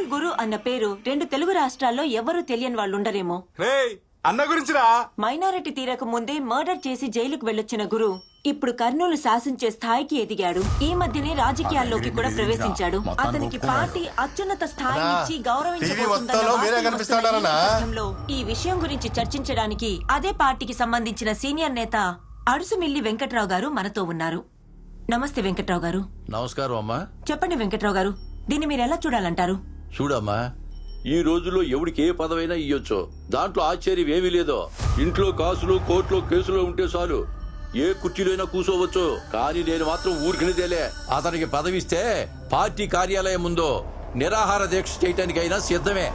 కర్నూల్ గురు అన్న పేరు 2 తెలుగు రాష్ట్రాల్లో ఎవరూ తెలియని వాళ్ళు ఉండరేమో. అన్న గురించిరా. మైనారిటీ తీరక ముందే మర్డర్ చేసి జైలుకు వెళ్ళొచ్చిన గురు ఇప్పుడు కర్నూలు శాసించే స్థాయికి ఎదిగాడు. ఈ మధ్యనే రాజకీయాల్లోకి కూడా ప్రవేశించాడు. అతనికి పార్టీ అత్యున్నత స్థాయినిచ్చి గౌరవించబోతుందన్న ఈ విషయం గురించి చర్చించడానికి అదే పార్టీకి సంబంధించిన సీనియర్ నేత అడుసుమిల్లి వెంకట్రావు గారు మనతో ఉన్నారు. నమస్తే వెంకట్రావు గారు. నమస్కారం అమ్మా. చెప్పండి వెంకట్రావు గారు, దీన్ని మీరు ఎలా చూడాలంటారు? చూడమ్మా, ఈ రోజుల్లో ఎవడికి ఏ పదవైనా ఇయ్యొచ్చు. దాంట్లో ఆశ్చర్యం ఏమీ లేదో. ఇంట్లో కాసులు, కోర్టులో కేసులు ఉంటే చాలు, ఏ కుర్చీలోనైనా కూర్చోవచ్చు. కానీ నేను మాత్రం ఊరికినిదేలే. అతనికి పదవిస్తే పార్టీ కార్యాలయం ముందు నిరాహార దీక్ష చేయటానికైనా సిద్ధమే.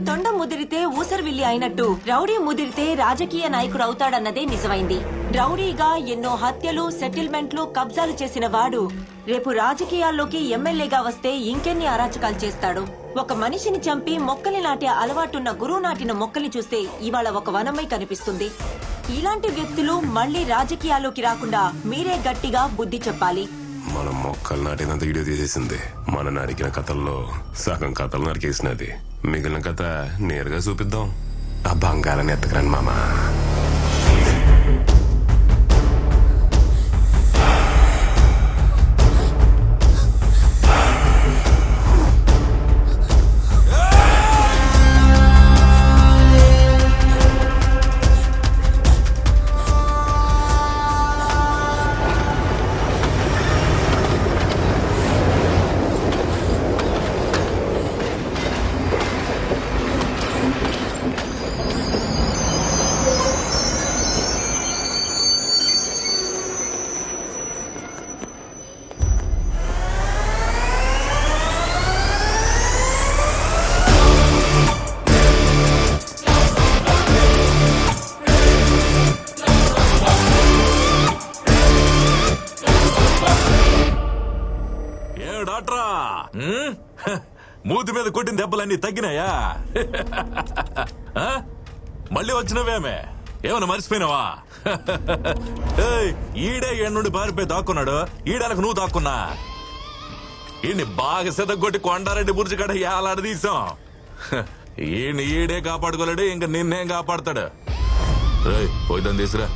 తొండ ముదిరితే ఊసరవిల్లి అయినట్టు రౌడీ ముదిరితే రాజకీయ నాయకుడు అవుతాడన్నదే నిజమైంది. రౌడీగా ఎన్నో హత్యలు, సెటిల్మెంట్లు, కబ్జాలు చేసిన వాడు రేపు రాజకీయాల్లోకి ఎమ్మెల్యేగా వస్తే ఇంకెన్ని అరాచకాలు చేస్తాడు. ఒక మనిషిని చంపి మొక్కలు నాటే అలవాటున్న గురువు నాటిన మొక్కల్ని చూస్తే ఇవాళ ఒక వనమై కనిపిస్తుంది. ఇలాంటి వ్యక్తులు మళ్లీ రాజకీయాల్లోకి రాకుండా మీరే గట్టిగా బుద్ధి చెప్పాలి. మనం మొక్కలు నాటినంత వీడియో తీసేసింది. మనం నరికిన కథల్లో సగం కథలు నరికేసినది. మిగిలిన కథ నేరుగా చూపిద్దాం. ఆ బంగారాన్ని ఎత్తకరాని మామా. మూతి మీద కొట్టిన దెబ్బలన్నీ తగ్గినాయా? మళ్ళీ వచ్చినవేమే? ఏమన్నా మర్చిపోయినావా? ఈడే నుండి పారిపోయి దాక్కున్నాడు. ఈడలకు నువ్వు దాక్కున్నా. ఈయన్ని బాగా సెదగొట్టి కొండారెడ్డి బుర్జి కడ ఏలాడదీశాం. ఈడే కాపాడుకోలేడు, ఇంక నిన్నేం కాపాడతాడు? పోయిద్దాం తీసురా.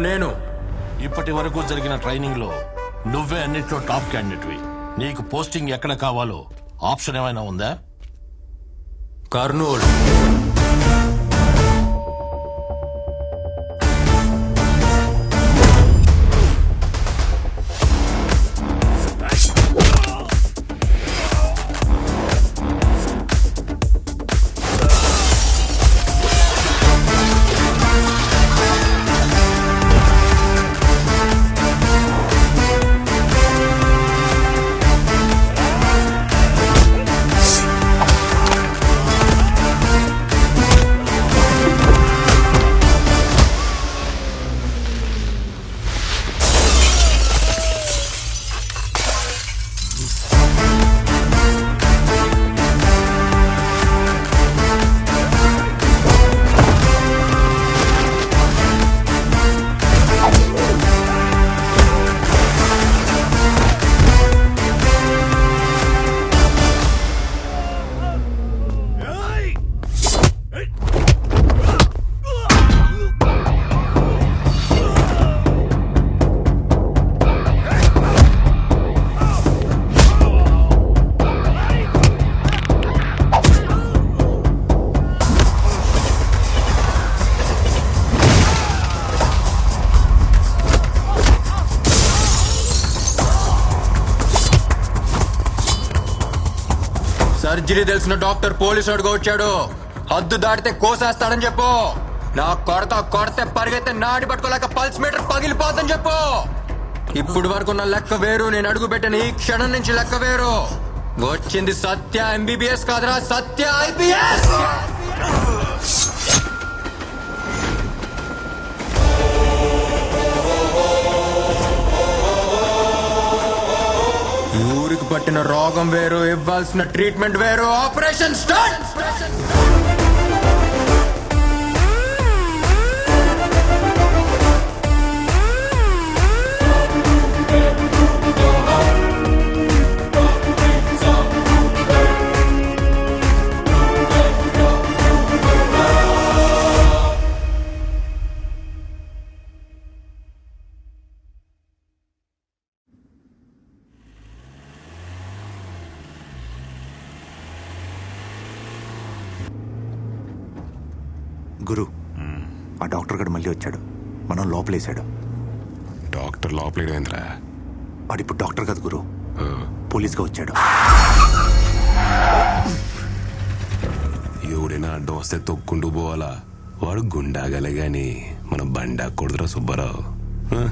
నేను ఇప్పటి వరకు జరిగిన ట్రైనింగ్ లో నువ్వే అన్నిట్లో టాప్ క్యాండిడేట్వి. నీకు పోస్టింగ్ ఎక్కడ కావాలో ఆప్షన్ ఏమైనా ఉందా? కర్నూలు. సర్జరీ తెలిసిన డాక్టర్ పోలీసు అడుగు వచ్చాడు. హద్దు దాటితే కోసేస్తాడని చెప్పు. నా కొడితే పరిగెత్తే నాడి పట్టుకోలేక పల్స్ మీటర్ పగిలిపోతుందని చెప్పు. ఇప్పుడు వరకు ఉన్న లెక్క వేరు, నేను అడుగు పెట్టిన ఈ క్షణం నుంచి లెక్క వేరు. వచ్చింది సత్య ఎంబీబీఎస్ కాదురా, సత్య ఐపీఎస్. ఊరికి పట్టిన రోగం వేరు, ఇవ్వాల్సిన ట్రీట్మెంట్ వేరు. Operation start. గురు, ఆ డాక్టర్ గడు మళ్ళీ వచ్చాడు. మనం లోపలేశాడు. డాక్టర్ లోపలేదేంద్రా? వాడిప్పుడు డాక్టర్ కాదు గురు, పోలీస్గా వచ్చాడు. ఎవడైనా అడ్డం వస్తే తొక్కుంటూ పోవాలా? వాడు గుండాగలే గాని మన బండా కొడుతురా సుబ్బారావు. ఆ?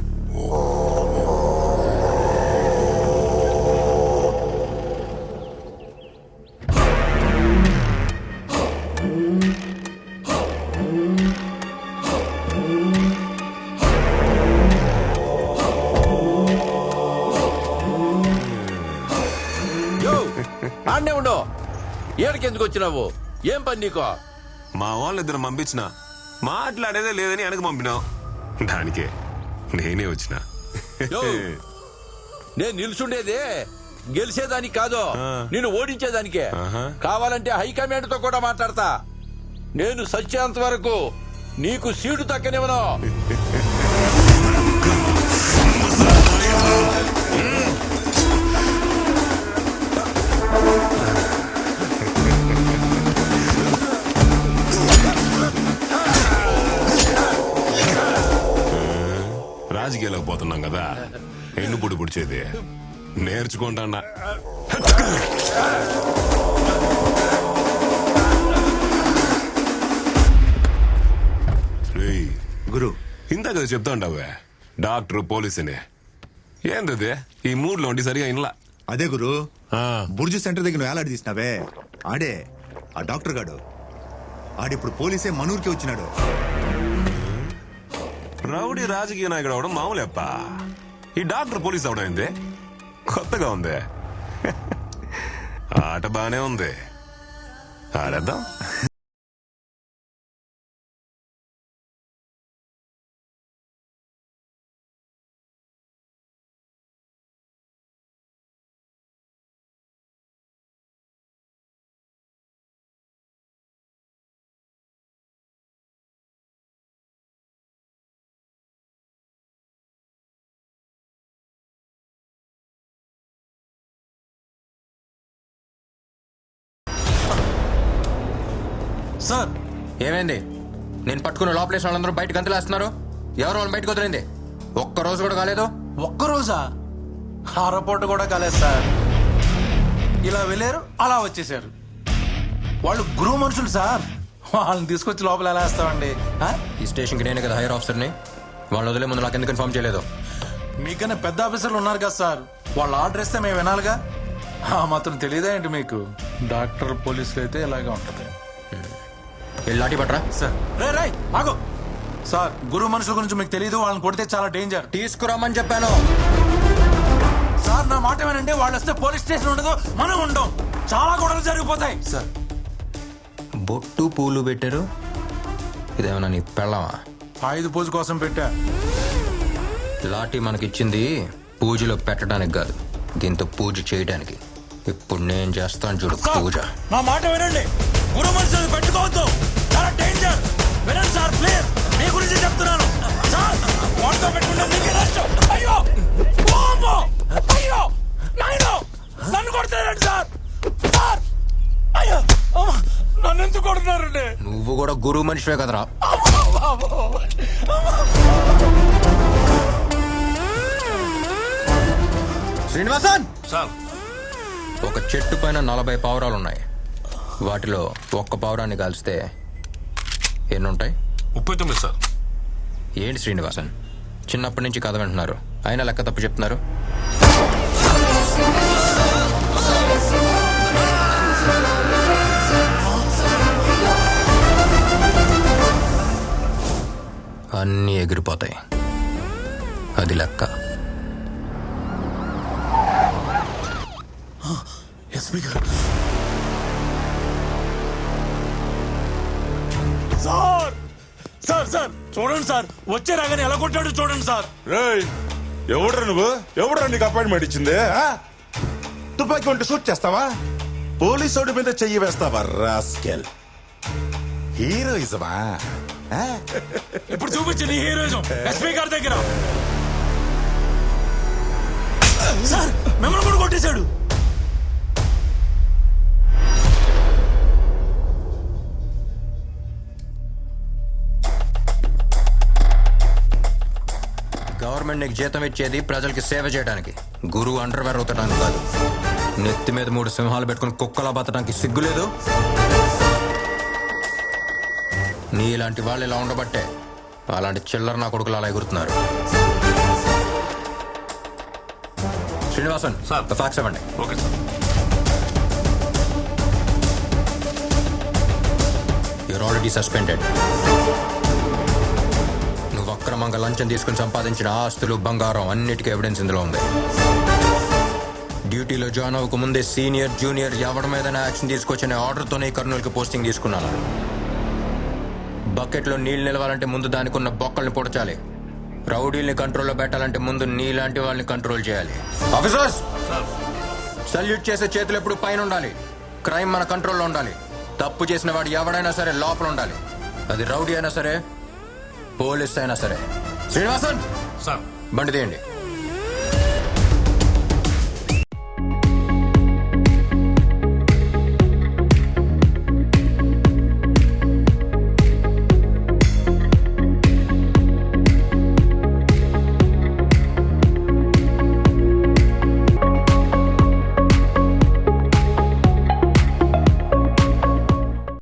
ఆడనే ఉండో, ఏడికెందుకు వచ్చినావు? ఏం పని నీకో? మా వాళ్ళు ఇద్దరు పంపించిన, మాట్లాడేదే లేదని వెనక పంపినావు. దానికే నేనే వచ్చిన. యో, నేను నిల్చుండేదే గెలిచేదానికి కాదు, నిన్ను ఓడించేదానికే. కావాలంటే హైకమాండ్ తో కూడా మాట్లాడతా. నేను సత్యాంత వరకు నీకు సీటు తక్కనివ్వను. రాజకీయాలకు పోతున్నాం కదా, ఎన్ను పొడి పొడిచేది నేర్చుకుంటా. గురు, ఇంత కదా చెప్తా ఉంటావే డాక్టర్ పోలీస్ అని. ఏందదే ఈ మూడ్లో ఉండి సరిగా ఇన్లా. అదే గురు, బుర్జు సెంటర్ దగ్గర నువ్వు ఏలాడి తీసినావే, ఆడే ఆ డాక్టర్ గాడు. ఆడిప్పుడు పోలీసే మనూరికి వచ్చినాడు. రౌడీ రాజకీయ నాయకుడు అవడం మామూలేప్ప. ఈ డాక్టర్ పోలీస్ అవడం ఏంది కొత్తగా ఉంది. ఆట బానే ఉంది, ఆడేద్దాం. సార్ ఏమైంది? నేను పట్టుకున్న లోపలేసిన వాళ్ళందరూ బయట గంతులేస్తున్నారు. ఎవరు వాళ్ళు బయటకు వదిలింది? ఒక్క రోజు కూడా కాలేదు. ఒక్కరోజా? అరపూట కూడా కాలేదు సార్. ఇలా వెళ్ళారు, అలా వచ్చేసారు. వాళ్ళు గురువు మనుషులు సార్. వాళ్ళని తీసుకొచ్చి లోపల ఎలా వేస్తామండి? ఈ స్టేషన్కి నేనే కదా హైయర్ ఆఫీసర్ని. వాళ్ళు వదిలే ముందు నాకు ఎందుకు ఇన్ఫార్మ్ చేయలేదు? మీకన్నా పెద్ద ఆఫీసర్లు ఉన్నారు కదా సార్, వాళ్ళు ఆర్డర్ ఇస్తే మేము వినాలిగా. మాత్రం తెలియదా ఏంటి మీకు? డాక్టర్ పోలీసులు అయితే ఇలాగే ఉంటది. లాఠీ పట్రా సార్. రే రై ఆగో సార్, గురువు మనుషుల గురించి మీకు తెలియదు. వాళ్ళని కొడితే చాలా డేంజర్. తీసుకురామని చెప్పాను సార్. నా మాట ఏమనంటే వాళ్ళు వస్తే పోలీస్ స్టేషన్ ఉండదు, మనం ఉండం. చాలా గొడవలు జరిగిపోతాయి సార్. బొట్టు పూలు పెట్టారు. ఇదేమన్నా నీ పెళ్ళమా? ఆయుధ పూజ కోసం పెట్టా. లాఠీ మనకిచ్చింది పూజలో పెట్టడానికి కాదు, దీంతో పూజ చేయడానికి. ఇప్పుడు నేను చేస్తాను చూడు పూజ. నా మాట వినండి, గురు మనుషులు పెట్టుకోవద్దు, చాలా డేంజర్. వినండి సార్ ప్లీజ్, మీ గురించి చెప్తున్నాను సార్. వాళ్ళతో పెట్టుకుంటే మీకే నష్టం. అయ్యో ఓమో, అయ్యో నాయనో, నన్ను కొడతారండి సార్. సార్ అయ్యో, అమ్మ, నన్ను ఎందుకు కొడుతున్నారండి? నువ్వు కూడా గురువు మనిషివే కదరా. శ్రీనివాసన్ సార్, ఒక చెట్టు పైన 40 పావురాలున్నాయి. వాటిలో ఒక్క పావురాన్ని కాల్స్తే ఎన్నుంటాయి? 39 సార్. ఏంటి శ్రీనివాసన్, చిన్నప్పటి నుంచి కథ వింటున్నారు, అయినా లెక్క తప్పు చెప్తున్నారు. అన్నీ ఎగిరిపోతాయి, అది లెక్క. ఎస్పీ గారు సార్ సార్ సార్ చూడండి సార్, వచ్చే రాగానే ఎలా కొట్టాడు చూడండి సార్. రేయ్, ఎవడ్రా నువ్వు? ఎవడ్రా నీకు అపాయింట్మెంట్ ఇచ్చింది? తుపాకీ ఉంటే షూట్ చేస్తావా? పోలీసోడి మీద చెయ్యి వేస్తావా రాస్కెల్? హీరోయిజమా? ఇప్పుడు చూపించింది హీరోయిజం ఎస్పీ గారి దగ్గర. సార్ మిమ్మల్ని కూడా కొట్టేశాడు. గవర్నమెంట్ నీకు జీతం ఇచ్చేది ప్రజలకి సేవ చేయడానికి, గురువు అండర్వేర్ అవుతాడానికి కాదు. నెత్తి మీద 3 సింహాలు పెట్టుకుని కుక్కలా బతడానికి సిగ్గులేదు? నీలాంటి వాళ్ళు ఇలా ఉండబట్టే అలాంటి చిల్లర నా కొడుకులు అలా ఎగురుతున్నారు. శ్రీనివాసన్ సార్. ఫ్యాక్స్ ఇవ్వండి. Okay sir. Your already suspended. నువ్వు అక్రమంగా లంచం తీసుకుని సంపాదించిన ఆస్తులు, బంగారం అన్నిటికీ ఎవిడెన్స్ ఇందులో ఉంది. డ్యూటీలో జాయిన్ అవ్వక ముందే సీనియర్ జూనియర్ ఎవరి మీద యాక్షన్ తీసుకొచ్చిన ఆర్డర్తోనే కర్నూలుకి పోస్టింగ్ తీసుకున్నాను. బకెట్లో నీళ్లు నిలవాలంటే ముందు దానికి ఉన్న బొక్కల్ని పొడచాలి. రౌడీల్ని కంట్రోల్లో పెట్టాలంటే ముందు నీలాంటి వాళ్ళని కంట్రోల్ చేయాలి. ఆఫీసర్స్, సల్యూట్ చేసే చేతులు ఎప్పుడు పైన ఉండాలి. క్రైమ్ మన కంట్రోల్లో ఉండాలి. తప్పు చేసిన వాడు ఎవడైనా సరే లోపల ఉండాలి. అది రౌడీ అయినా సరే, పోలీస్ అయినా సరే. శ్రీనివాసన్ సార్. బండి తీయండి.